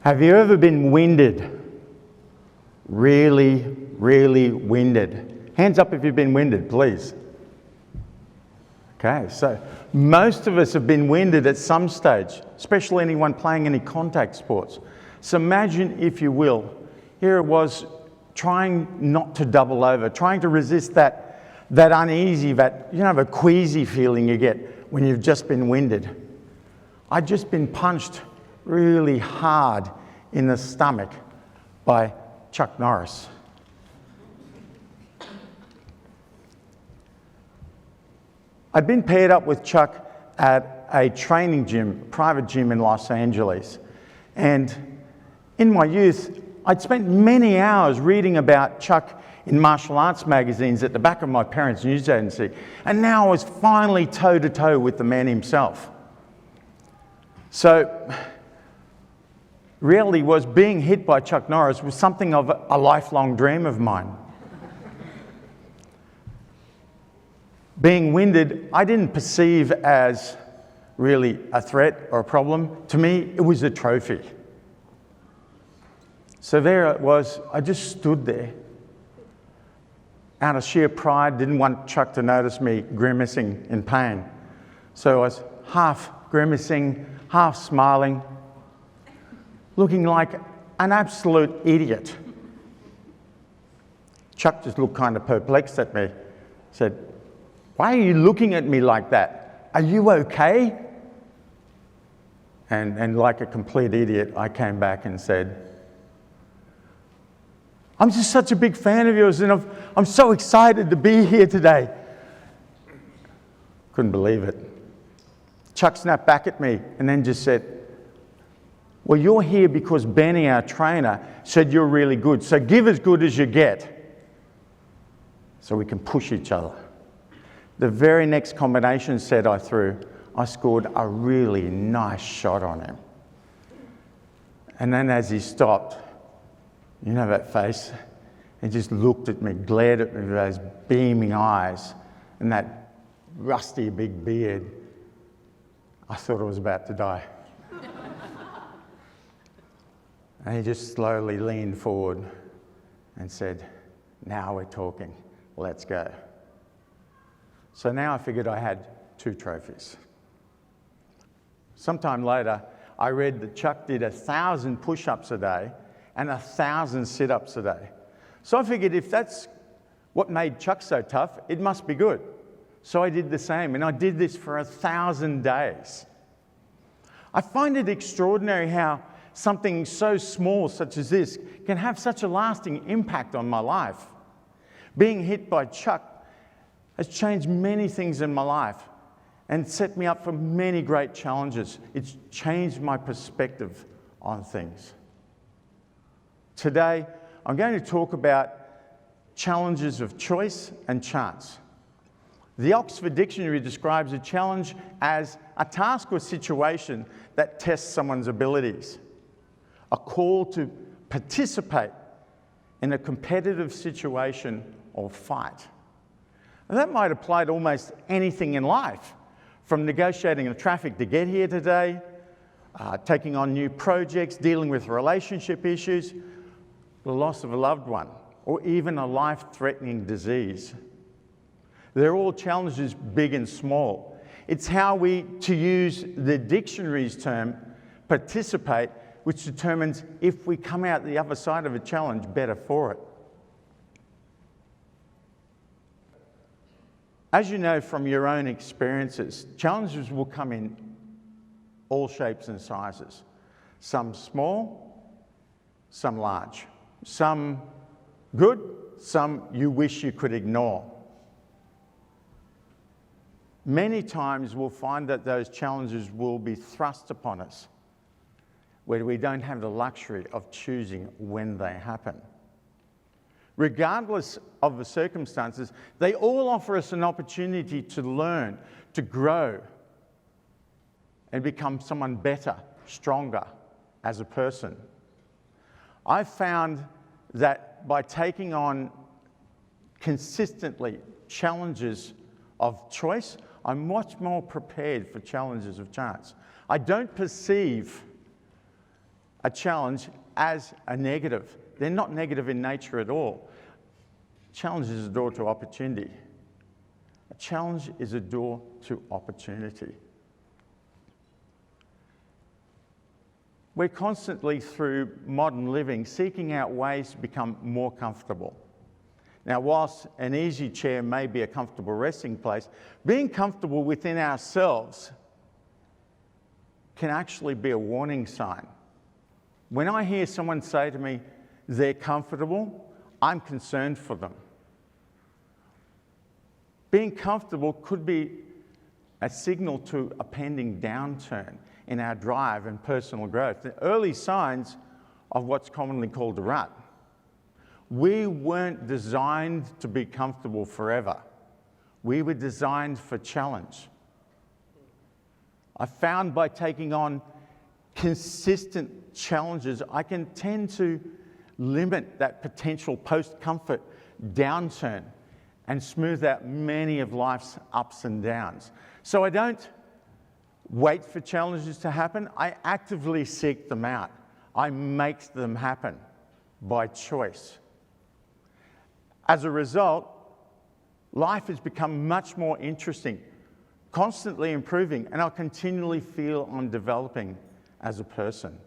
Have you ever been winded? Really, really winded? Hands up if you've been winded, please. Okay, so most of us have been winded at some stage, especially anyone playing any contact sports. So imagine, if you will, here it was trying not to double over, trying to resist that uneasy, the queasy feeling you get when you've just been winded. I'd just been punched really hard in the stomach by Chuck Norris. I'd been paired up with Chuck at a training gym, private gym in Los Angeles. And in my youth, I'd spent many hours reading about Chuck in martial arts magazines at the back of my parents' news agency. And now I was finally toe-to-toe with the man himself. So, reality was being hit by Chuck Norris was something of a lifelong dream of mine. Being winded, I didn't perceive as really a threat or a problem. To me, it was a trophy. So there it was, I just stood there. Out of sheer pride, didn't want Chuck to notice me grimacing in pain. So I was half grimacing, half smiling, looking like an absolute idiot. Chuck just looked kind of perplexed at me, said, "Why are you looking at me like that? Are you okay?" And like a complete idiot, I came back and said, "I'm just such a big fan of yours, and I'm so excited to be here today." Couldn't believe it. Chuck snapped back at me and then just said, "Well, you're here because Benny, our trainer, said you're really good, so give as good as you get so we can push each other." The very next combination set I threw, I scored a really nice shot on him. And then as he stopped, you know that face? He just looked at me, glared at me with those beaming eyes and that rusty big beard. I thought I was about to die. And he just slowly leaned forward and said, "Now we're talking, let's go." So now I figured I had 2 trophies. Sometime later, I read that Chuck did 1,000 push-ups a day and 1,000 sit-ups a day. So I figured if that's what made Chuck so tough, it must be good. So I did the same, and I did this for 1,000 days. I find it extraordinary how something so small such as this can have such a lasting impact on my life. Being hit by Chuck has changed many things in my life and set me up for many great challenges. It's changed my perspective on things. Today, I'm going to talk about challenges of choice and chance. The Oxford Dictionary describes a challenge as a task or situation that tests someone's abilities, a call to participate in a competitive situation or fight. And that might apply to almost anything in life, from negotiating the traffic to get here today, taking on new projects, dealing with relationship issues, the loss of a loved one, or even a life-threatening disease. They're all challenges, big and small. It's how we, to use the dictionary's term, participate, which determines if we come out the other side of a challenge better for it. As you know from your own experiences, challenges will come in all shapes and sizes. Some small, some large. Some good, some you wish you could ignore. Many times we'll find that those challenges will be thrust upon us, where we don't have the luxury of choosing when they happen. Regardless of the circumstances, they all offer us an opportunity to learn, to grow, and become someone better, stronger as a person. I've found that by taking on consistently challenges of choice, I'm much more prepared for challenges of chance. I don't perceive a challenge as a negative. They're not negative in nature at all. Challenge is a door to opportunity. A challenge is a door to opportunity. We're constantly, through modern living, seeking out ways to become more comfortable. Now, whilst an easy chair may be a comfortable resting place, being comfortable within ourselves can actually be a warning sign. When I hear someone say to me, they're comfortable, I'm concerned for them. Being comfortable could be a signal to a pending downturn in our drive and personal growth, the early signs of what's commonly called a rut. We weren't designed to be comfortable forever. We were designed for challenge. I found by taking on consistent challenges, I can tend to limit that potential post-comfort downturn and smooth out many of life's ups and downs. So I don't wait for challenges to happen. I actively seek them out. I make them happen by choice. As a result, life has become much more interesting, constantly improving, and I continually feel I'm developing as a person.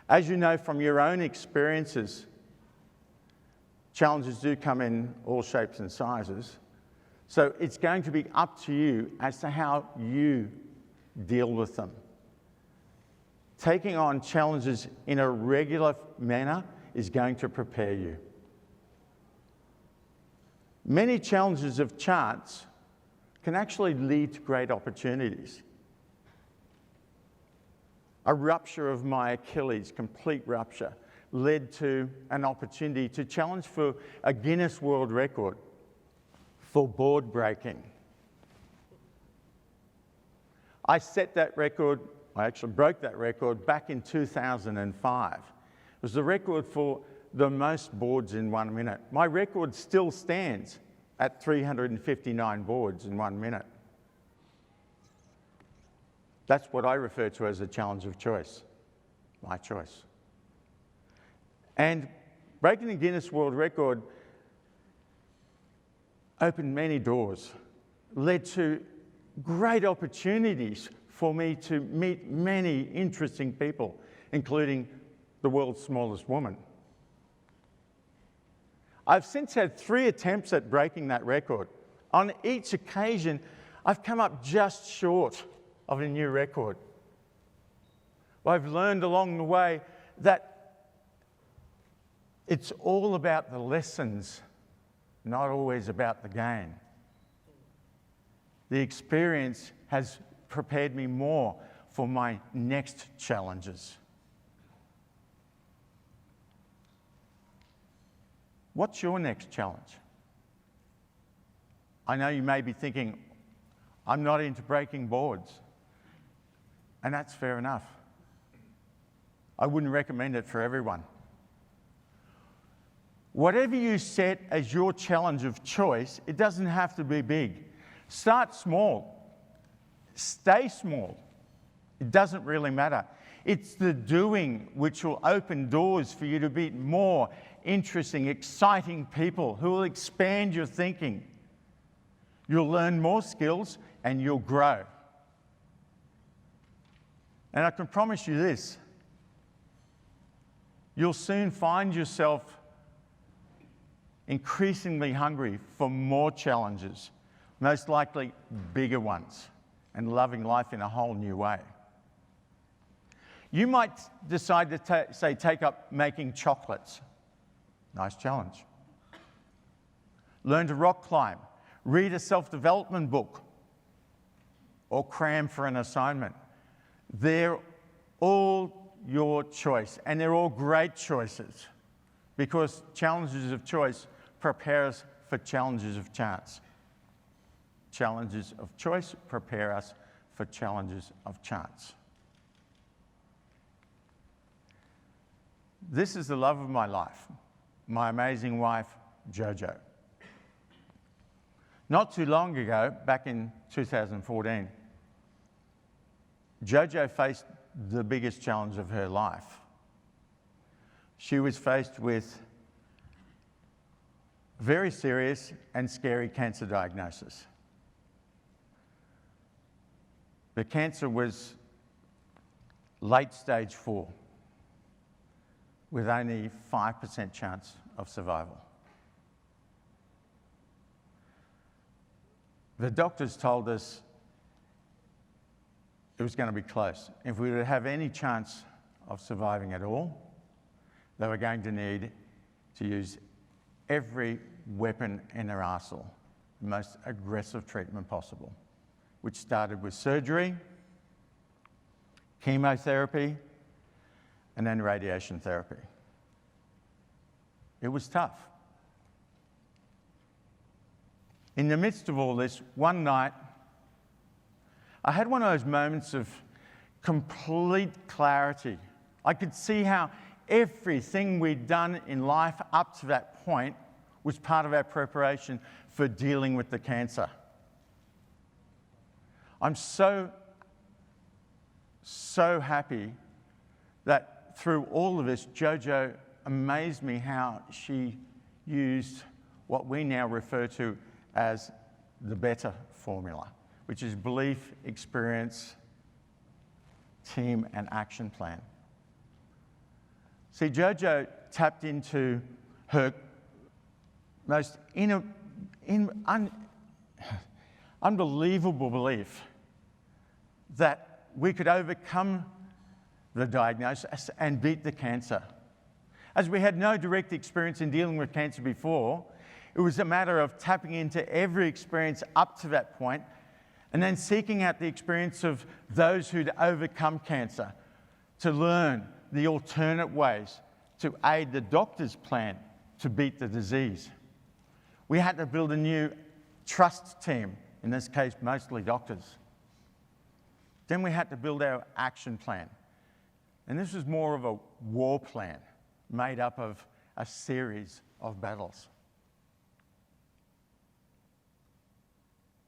As you know from your own experiences, challenges do come in all shapes and sizes. So it's going to be up to you as to how you deal with them. Taking on challenges in a regular manner is going to prepare you. Many challenges of chance can actually lead to great opportunities. A rupture of my Achilles, complete rupture, led to an opportunity to challenge for a Guinness World Record for board breaking. I set that record, I actually broke that record back in 2005. It was the record for the most boards in 1 minute. My record still stands at 359 boards in 1 minute. That's what I refer to as a challenge of choice, my choice. And breaking the Guinness World Record opened many doors, led to great opportunities for me to meet many interesting people, including the world's smallest woman. I've since had 3 attempts at breaking that record. On each occasion, I've come up just short of a new record. I've learned along the way that it's all about the lessons, not always about the gain. The experience has prepared me more for my next challenges. What's your next challenge? I know you may be thinking, I'm not into breaking boards. And that's fair enough. I wouldn't recommend it for everyone. Whatever you set as your challenge of choice, it doesn't have to be big. Start small. Stay small. It doesn't really matter. It's the doing which will open doors for you to meet more interesting, exciting people who will expand your thinking. You'll learn more skills and you'll grow. And I can promise you this, you'll soon find yourself increasingly hungry for more challenges, most likely bigger ones, and loving life in a whole new way. You might decide to take up making chocolates. Nice challenge. Learn to rock climb, read a self-development book, or cram for an assignment. They're all your choice, and they're all great choices, because challenges of choice prepare us for challenges of chance. Challenges of choice prepare us for challenges of chance. This is the love of my life, my amazing wife, Jojo. Not too long ago, back in 2014, Jojo faced the biggest challenge of her life. She was faced with a very serious and scary cancer diagnosis. The cancer was late stage 4, with only 5% chance of survival. The doctors told us it was going to be close. If we would have any chance of surviving at all, they were going to need to use every weapon in their arsenal, the most aggressive treatment possible, which started with surgery, chemotherapy, and then radiation therapy. It was tough. In the midst of all this, one night, I had one of those moments of complete clarity. I could see how everything we'd done in life up to that point was part of our preparation for dealing with the cancer. I'm so happy that through all of this, Jojo amazed me how she used what we now refer to as the BETTER formula, which is belief, experience, team, and action plan. See, Jojo tapped into her most unbelievable belief that we could overcome the diagnosis and beat the cancer. As we had no direct experience in dealing with cancer before, it was a matter of tapping into every experience up to that point and then seeking out the experience of those who'd overcome cancer to learn the alternate ways to aid the doctor's plan to beat the disease. We had to build a new trust team, in this case, mostly doctors. Then we had to build our action plan. And this was more of a war plan made up of a series of battles.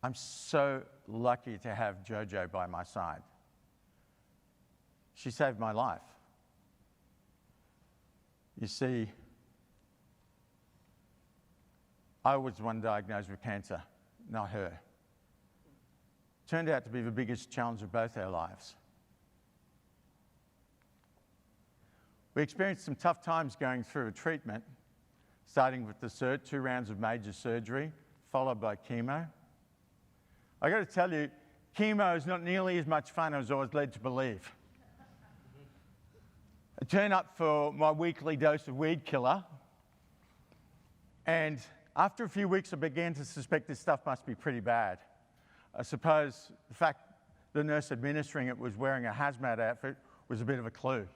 I'm so lucky to have Jojo by my side. She saved my life. You see, I was the one diagnosed with cancer, not her. Turned out to be the biggest challenge of both our lives. We experienced some tough times going through a treatment, starting with the 2 rounds of major surgery, followed by chemo. I got to tell you, chemo is not nearly as much fun as I was led to believe. I turned up for my weekly dose of weed killer, and after a few weeks I began to suspect this stuff must be pretty bad. I suppose the fact the nurse administering it was wearing a hazmat outfit was a bit of a clue.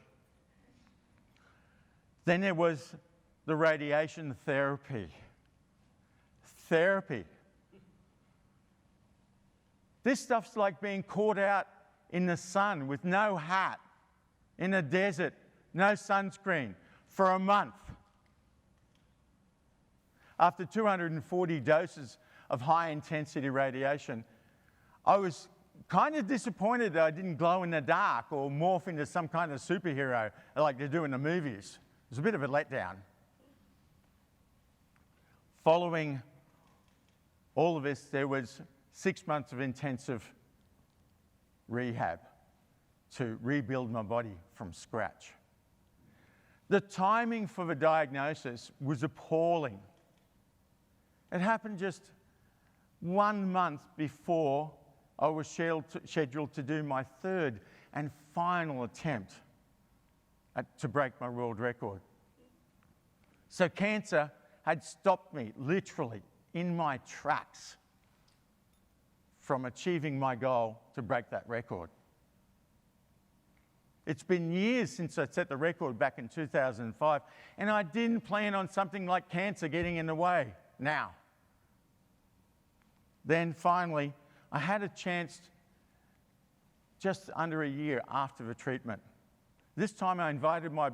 Then there was the radiation therapy. This stuff's like being caught out in the sun with no hat, in a desert, no sunscreen, for a month. After 240 doses of high-intensity radiation, I was kind of disappointed that I didn't glow in the dark or morph into some kind of superhero like they do in the movies. It was a bit of a letdown. Following all of this, there was 6 months of intensive rehab to rebuild my body from scratch. The timing for the diagnosis was appalling. It happened just 1 month before I was scheduled to do my 3rd and final attempt to break my world record. So cancer had stopped me literally in my tracks from achieving my goal to break that record. It's been years since I set the record back in 2005, and I didn't plan on something like cancer getting in the way now. Then finally, I had a chance just under a year after the treatment. This time I invited my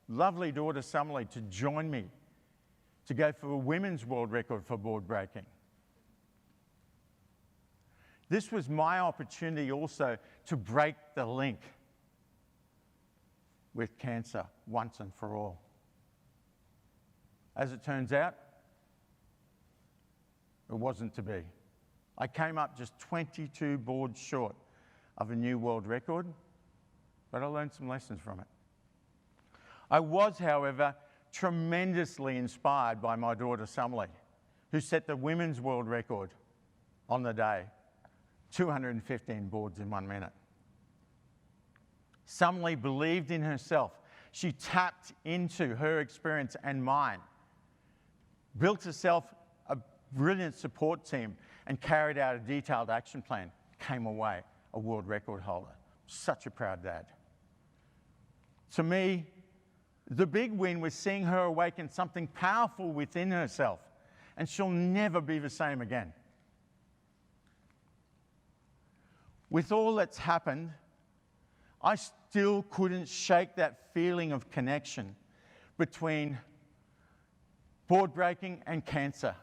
lovely daughter Summerlee to join me to go for a women's world record for board breaking. This was my opportunity also to break the link with cancer once and for all. As it turns out, it wasn't to be. I came up just 22 boards short of a new world record, but I learned some lessons from it. I was, however, tremendously inspired by my daughter Sumley, who set the women's world record on the day, 215 boards in 1 minute. Sumley believed in herself. She tapped into her experience and mine, built herself a brilliant support team, and carried out a detailed action plan. Came away a world record holder. Such a proud dad. To me, the big win was seeing her awaken something powerful within herself, and she'll never be the same again. With all that's happened, I still couldn't shake that feeling of connection between board breaking and cancer.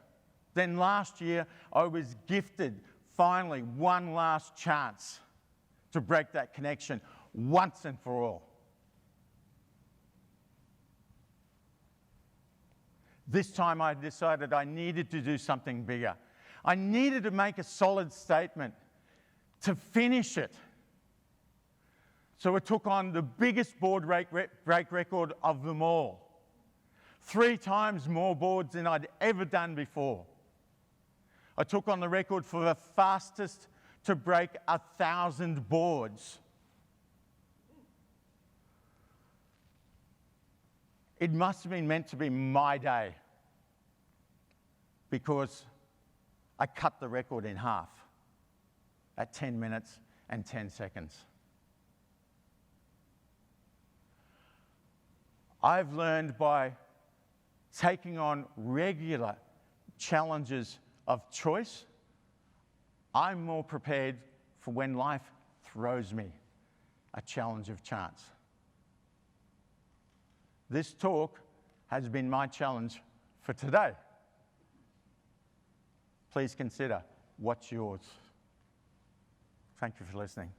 Then last year, I was gifted, finally, one last chance to break that connection once and for all. This time I decided I needed to do something bigger. I needed to make a solid statement to finish it. So I took on the biggest board break record of them all. 3 times more boards than I'd ever done before. I took on the record for the fastest to break 1,000 boards. It must have been meant to be my day, because I cut the record in half at 10 minutes and 10 seconds. I've learned by taking on regular challenges of choice, I'm more prepared for when life throws me a challenge of chance. This talk has been my challenge for today. Please consider what's yours. Thank you for listening.